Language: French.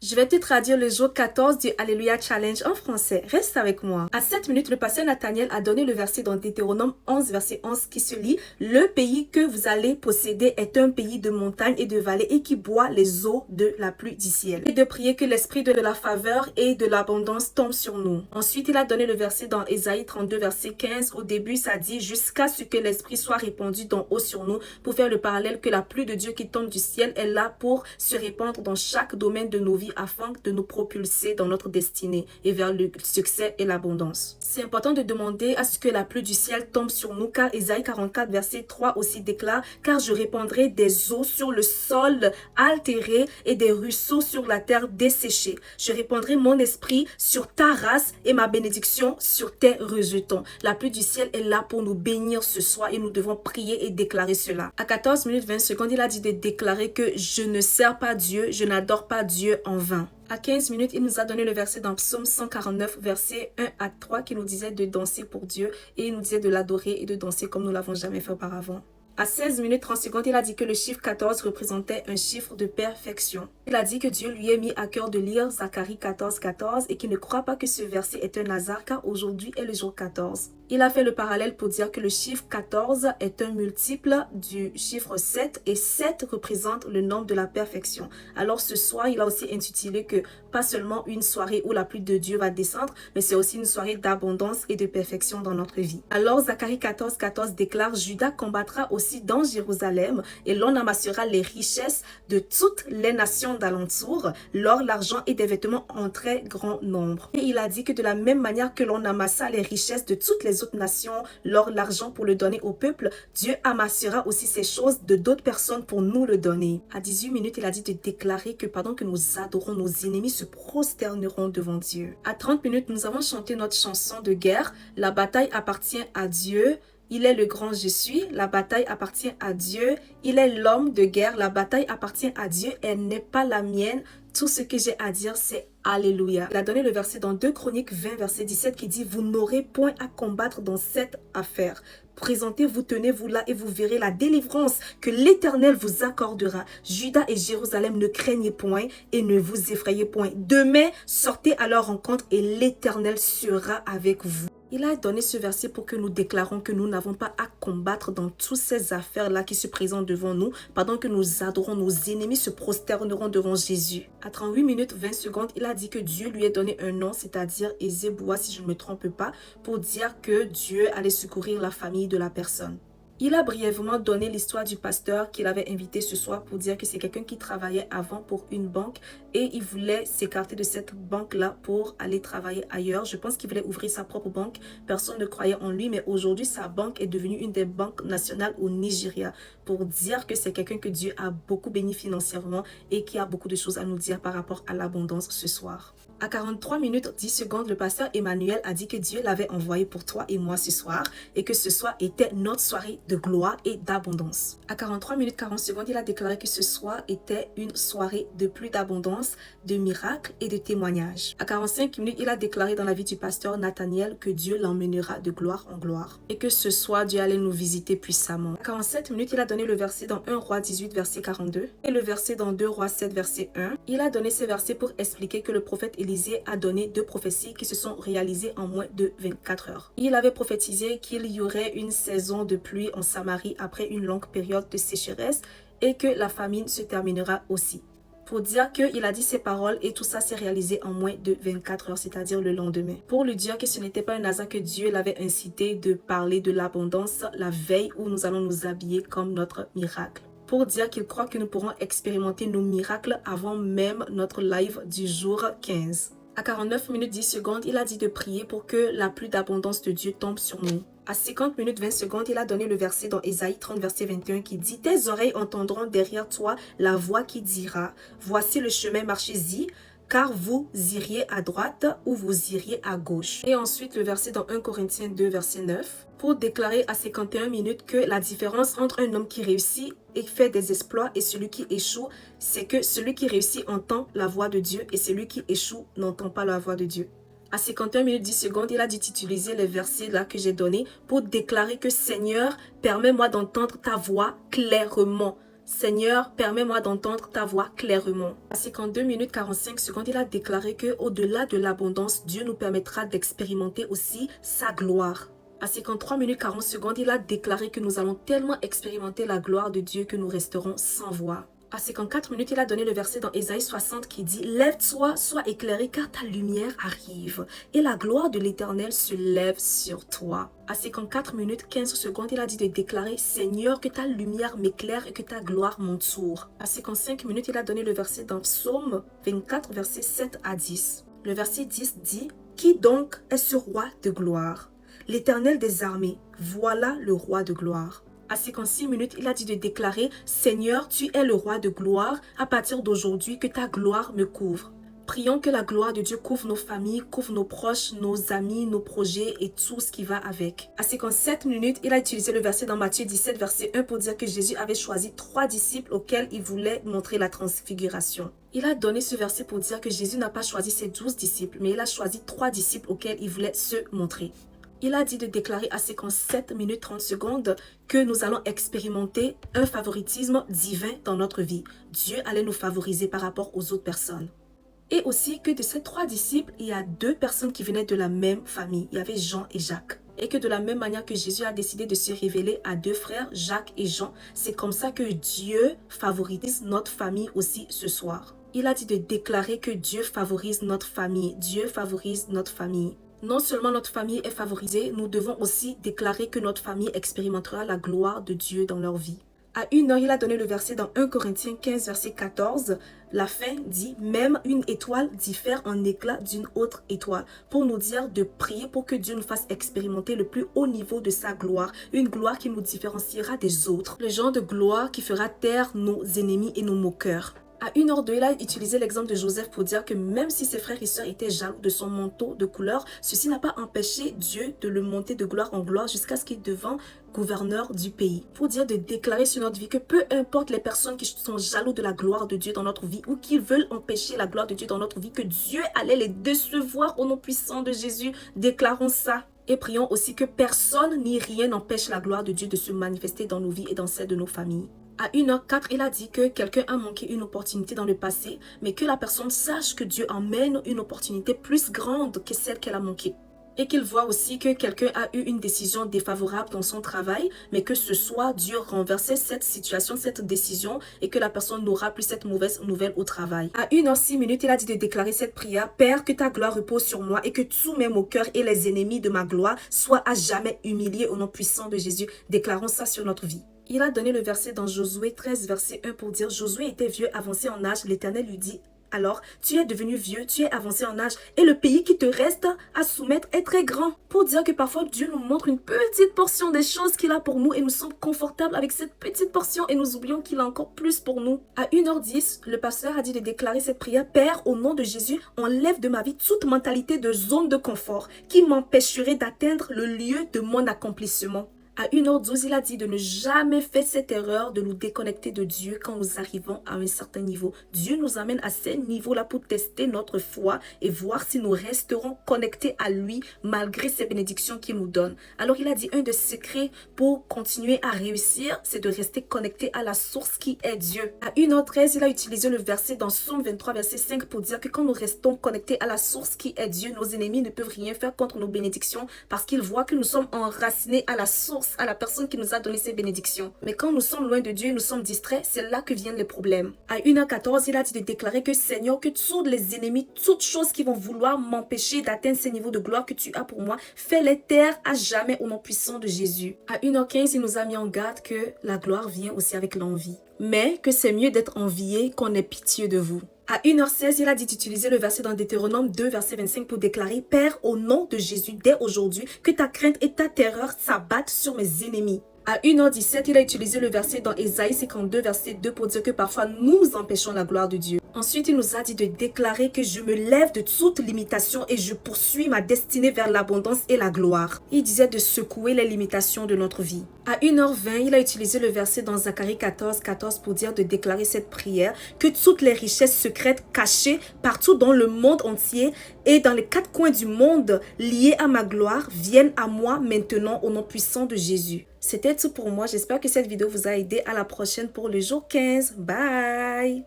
Je vais te traduire le jour 14 du Alléluia Challenge en français. Reste avec moi. À 7 minutes, le pasteur Nathaniel a donné le verset dans Deutéronome 11, verset 11 qui se lit « Le pays que vous allez posséder est un pays de montagnes et de vallées et qui boit les eaux de la pluie du ciel. » Et de prier que l'esprit de la faveur et de l'abondance tombe sur nous. Ensuite, il a donné le verset dans Ésaïe 32, verset 15. Au début, ça dit « Jusqu'à ce que l'esprit soit répandu d'en haut sur nous » pour faire le parallèle que la pluie de Dieu qui tombe du ciel est là pour se répandre dans chaque domaine de nos vies afin de nous propulser dans notre destinée et vers le succès et l'abondance. C'est important de demander à ce que la pluie du ciel tombe sur nous car Ésaïe 44 verset 3 aussi déclare « Car je répandrai des eaux sur le sol altéré et des ruisseaux sur la terre desséchée. Je répandrai mon esprit sur ta race et ma bénédiction sur tes rejetons. » La pluie du ciel est là pour nous bénir ce soir et nous devons prier et déclarer cela. À 14 minutes 20 secondes, il a dit de déclarer que je ne sers pas Dieu, je n'adore pas Dieu en vain. À 15 minutes, il nous a donné le verset dans Psaume 149, verset 1 à 3, qui nous disait de danser pour Dieu et il nous disait de l'adorer et de danser comme nous l'avons jamais fait auparavant. À 16 minutes 30 secondes, il a dit que le chiffre 14 représentait un chiffre de perfection. Il a dit que Dieu lui a mis à cœur de lire Zacharie 14, 14 et qu'il ne croit pas que ce verset est un hasard car aujourd'hui est le jour 14. Il a fait le parallèle pour dire que le chiffre 14 est un multiple du chiffre 7 et 7 représente le nombre de la perfection. Alors ce soir, il a aussi intitulé que pas seulement une soirée où la pluie de Dieu va descendre, mais c'est aussi une soirée d'abondance et de perfection dans notre vie. Alors Zacharie 14, 14 déclare « Juda combattra aussi dans Jérusalem et l'on amassera les richesses de toutes les nations d'alentour, l'or, l'argent et des vêtements en très grand nombre. » Et il a dit que de la même manière que l'on amassa les richesses de toutes les autres nations, l'or, l'argent pour le donner au peuple, Dieu amassera aussi ces choses de d'autres personnes pour nous le donner. À 18 minutes, il a dit de déclarer que pendant que nous adorons, nos ennemis se prosterneront devant Dieu. À 30 minutes, nous avons chanté notre chanson de guerre. La bataille appartient à Dieu. Il est le grand je suis, la bataille appartient à Dieu. Il est l'homme de guerre, la bataille appartient à Dieu, elle n'est pas la mienne. Tout ce que j'ai à dire, c'est Alléluia. Il a donné le verset dans 2 Chroniques 20, verset 17 qui dit « Vous n'aurez point à combattre dans cette affaire. Présentez-vous, tenez-vous là et vous verrez la délivrance que l'Éternel vous accordera. Juda et Jérusalem, ne craignez point et ne vous effrayez point. Demain, sortez à leur rencontre et l'Éternel sera avec vous. » Il a donné ce verset pour que nous déclarons que nous n'avons pas à combattre dans toutes ces affaires-là qui se présentent devant nous. Pendant que nous adorons, nos ennemis se prosterneront devant Jésus. À 38 minutes 20 secondes, il a dit que Dieu lui a donné un nom, c'est-à-dire Ezeboa, si je ne me trompe pas, pour dire que Dieu allait secourir la famille de la personne. Il a brièvement donné l'histoire du pasteur qu'il avait invité ce soir pour dire que c'est quelqu'un qui travaillait avant pour une banque et il voulait s'écarter de cette banque-là pour aller travailler ailleurs. Je pense qu'il voulait ouvrir sa propre banque. Personne ne croyait en lui, mais aujourd'hui, sa banque est devenue une des banques nationales au Nigeria pour dire que c'est quelqu'un que Dieu a beaucoup béni financièrement et qui a beaucoup de choses à nous dire par rapport à l'abondance ce soir. À 43 minutes 10 secondes, le pasteur Emmanuel a dit que Dieu l'avait envoyé pour toi et moi ce soir et que ce soir était notre soirée de gloire et d'abondance. À 43 minutes 40 secondes, il a déclaré que ce soir était une soirée de pluie d'abondance, de miracles et de témoignages. À 45 minutes, il a déclaré dans la vie du pasteur Nathaniel que Dieu l'emmènera de gloire en gloire et que ce soir, Dieu allait nous visiter puissamment. À 47 minutes, il a donné le verset dans 1 Roi 18, verset 42 et le verset dans 2 Rois 7, verset 1. Il a donné ces versets pour expliquer que le prophète Élisée a donné 2 prophéties qui se sont réalisées en moins de 24 heures. Il avait prophétisé qu'il y aurait une saison de pluie en Samarie après une longue période de sécheresse et que la famine se terminera aussi. Pour dire qu'il a dit ces paroles et tout ça s'est réalisé en moins de 24 heures, c'est-à-dire le lendemain. Pour lui dire que ce n'était pas un hasard que Dieu l'avait incité de parler de l'abondance la veille où nous allons nous habiller comme notre miracle. Pour dire qu'il croit que nous pourrons expérimenter nos miracles avant même notre live du jour 15. À 49 minutes 10 secondes, il a dit de prier pour que la pluie d'abondance de Dieu tombe sur nous. À 50 minutes 20 secondes, il a donné le verset dans Ésaïe 30, verset 21 qui dit « Tes oreilles entendront derrière toi la voix qui dira « Voici le chemin, marchez-y ». Car vous iriez à droite ou vous iriez à gauche. » Et ensuite le verset dans 1 Corinthiens 2 verset 9 pour déclarer à 51 minutes que la différence entre un homme qui réussit et fait des exploits et celui qui échoue, c'est que celui qui réussit entend la voix de Dieu et celui qui échoue n'entend pas la voix de Dieu. À 51 minutes 10 secondes, il a dit utiliser les versets là que j'ai donnés pour déclarer que Seigneur, permets-moi d'entendre ta voix clairement. Seigneur, permets-moi d'entendre ta voix clairement. Ainsi qu'en 2 minutes 45 secondes, il a déclaré que au-delà de l'abondance, Dieu nous permettra d'expérimenter aussi sa gloire. Ainsi qu'en 3 minutes 40 secondes, il a déclaré que nous allons tellement expérimenter la gloire de Dieu que nous resterons sans voix. Ainsi qu'en 4 minutes, il a donné le verset dans Ésaïe 60 qui dit « Lève-toi, sois éclairé car ta lumière arrive et la gloire de l'Éternel se lève sur toi. » Ainsi qu'en 4 minutes 15 secondes, il a dit de déclarer « Seigneur, que ta lumière m'éclaire et que ta gloire m'entoure. » Ainsi qu'en 5 minutes, il a donné le verset dans Psaume 24, versets 7 à 10. Le verset 10 dit « Qui donc est ce roi de gloire? L'Éternel des armées, voilà le roi de gloire. » Ainsi qu'en 6 minutes, il a dit de déclarer « Seigneur, tu es le roi de gloire, à partir d'aujourd'hui que ta gloire me couvre. » Prions que la gloire de Dieu couvre nos familles, couvre nos proches, nos amis, nos projets et tout ce qui va avec. Ainsi qu'en 7 minutes, il a utilisé le verset dans Matthieu 17, verset 1 pour dire que Jésus avait choisi 3 disciples auxquels il voulait montrer la transfiguration. Il a donné ce verset pour dire que Jésus n'a pas choisi ses 12 disciples, mais il a choisi 3 disciples auxquels il voulait se montrer. Il a dit de déclarer ainsi qu'en 7 minutes 30 secondes que nous allons expérimenter un favoritisme divin dans notre vie. Dieu allait nous favoriser par rapport aux autres personnes. Et aussi que de ces 3 disciples, il y a 2 personnes qui venaient de la même famille. Il y avait Jean et Jacques. Et que de la même manière que Jésus a décidé de se révéler à 2 frères, Jacques et Jean, c'est comme ça que Dieu favorise notre famille aussi ce soir. Il a dit de déclarer que Dieu favorise notre famille. Dieu favorise notre famille. Non seulement notre famille est favorisée, nous devons aussi déclarer que notre famille expérimentera la gloire de Dieu dans leur vie. À 1 heure, il a donné le verset dans 1 Corinthiens 15, verset 14. La fin dit « Même une étoile diffère en éclat d'une autre étoile » pour nous dire de prier pour que Dieu nous fasse expérimenter le plus haut niveau de sa gloire. Une gloire qui nous différenciera des autres. Le genre de gloire qui fera taire nos ennemis et nos moqueurs. À 1 heure 2, il a utilisé l'exemple de Joseph pour dire que même si ses frères et sœurs étaient jaloux de son manteau de couleur, ceci n'a pas empêché Dieu de le monter de gloire en gloire jusqu'à ce qu'il devienne gouverneur du pays. Pour dire de déclarer sur notre vie que peu importe les personnes qui sont jaloux de la gloire de Dieu dans notre vie ou qui veulent empêcher la gloire de Dieu dans notre vie, que Dieu allait les décevoir au nom puissant de Jésus. Déclarons ça. Et prions aussi que personne ni rien n'empêche la gloire de Dieu de se manifester dans nos vies et dans celles de nos familles. À 1h04, il a dit que quelqu'un a manqué une opportunité dans le passé, mais que la personne sache que Dieu emmène une opportunité plus grande que celle qu'elle a manquée. Et qu'il voit aussi que quelqu'un a eu une décision défavorable dans son travail, mais que ce soir, Dieu renversait cette situation, cette décision, et que la personne n'aura plus cette mauvaise nouvelle au travail. À 1h06, il a dit de déclarer cette prière. Père, que ta gloire repose sur moi et que tous mes moqueurs et les ennemis de ma gloire soient à jamais humiliés au nom puissant de Jésus. Déclarons ça sur notre vie. Il a donné le verset dans Josué 13, verset 1 pour dire « Josué était vieux, avancé en âge. L'Éternel lui dit « Alors, tu es devenu vieux, tu es avancé en âge et le pays qui te reste à soumettre est très grand. » Pour dire que parfois Dieu nous montre une petite portion des choses qu'il a pour nous et nous sommes confortables avec cette petite portion et nous oublions qu'il a encore plus pour nous. À 1h10, le pasteur a dit de déclarer cette prière « Père, au nom de Jésus, enlève de ma vie toute mentalité de zone de confort qui m'empêcherait d'atteindre le lieu de mon accomplissement. » À 1h12, il a dit de ne jamais faire cette erreur de nous déconnecter de Dieu quand nous arrivons à un certain niveau. Dieu nous amène à ce niveau-là pour tester notre foi et voir si nous resterons connectés à lui malgré ces bénédictions qu'il nous donne. Alors il a dit un des secrets pour continuer à réussir, c'est de rester connecté à la source qui est Dieu. À 1h13, il a utilisé le verset dans Psaume 23, verset 5 pour dire que quand nous restons connectés à la source qui est Dieu, nos ennemis ne peuvent rien faire contre nos bénédictions parce qu'ils voient que nous sommes enracinés à la source, à la personne qui nous a donné ces bénédictions. Mais quand nous sommes loin de Dieu et nous sommes distraits, c'est là que viennent les problèmes. À 1h14, il a dit de déclarer que Seigneur, que tous les ennemis, toutes choses qui vont vouloir m'empêcher d'atteindre ces niveaux de gloire que tu as pour moi, fais-les taire à jamais au nom puissant de Jésus. À 1h15, il nous a mis en garde que la gloire vient aussi avec l'envie. Mais que c'est mieux d'être envié qu'on ait pitié de vous. À 1h16, il a dit d'utiliser le verset dans Deutéronome 2, verset 25 pour déclarer « Père, au nom de Jésus, dès aujourd'hui, que ta crainte et ta terreur s'abattent sur mes ennemis. » À 1h17, il a utilisé le verset dans Ésaïe 52, verset 2 pour dire que parfois nous empêchons la gloire de Dieu. Ensuite, il nous a dit de déclarer que je me lève de toute limitation et je poursuis ma destinée vers l'abondance et la gloire. Il disait de secouer les limitations de notre vie. À 1h20, il a utilisé le verset dans Zacharie 14, 14 pour dire de déclarer cette prière, que toutes les richesses secrètes cachées partout dans le monde entier et dans les 4 coins du monde liées à ma gloire viennent à moi maintenant au nom puissant de Jésus. C'était tout pour moi. J'espère que cette vidéo vous a aidé. À la prochaine pour le jour 15. Bye!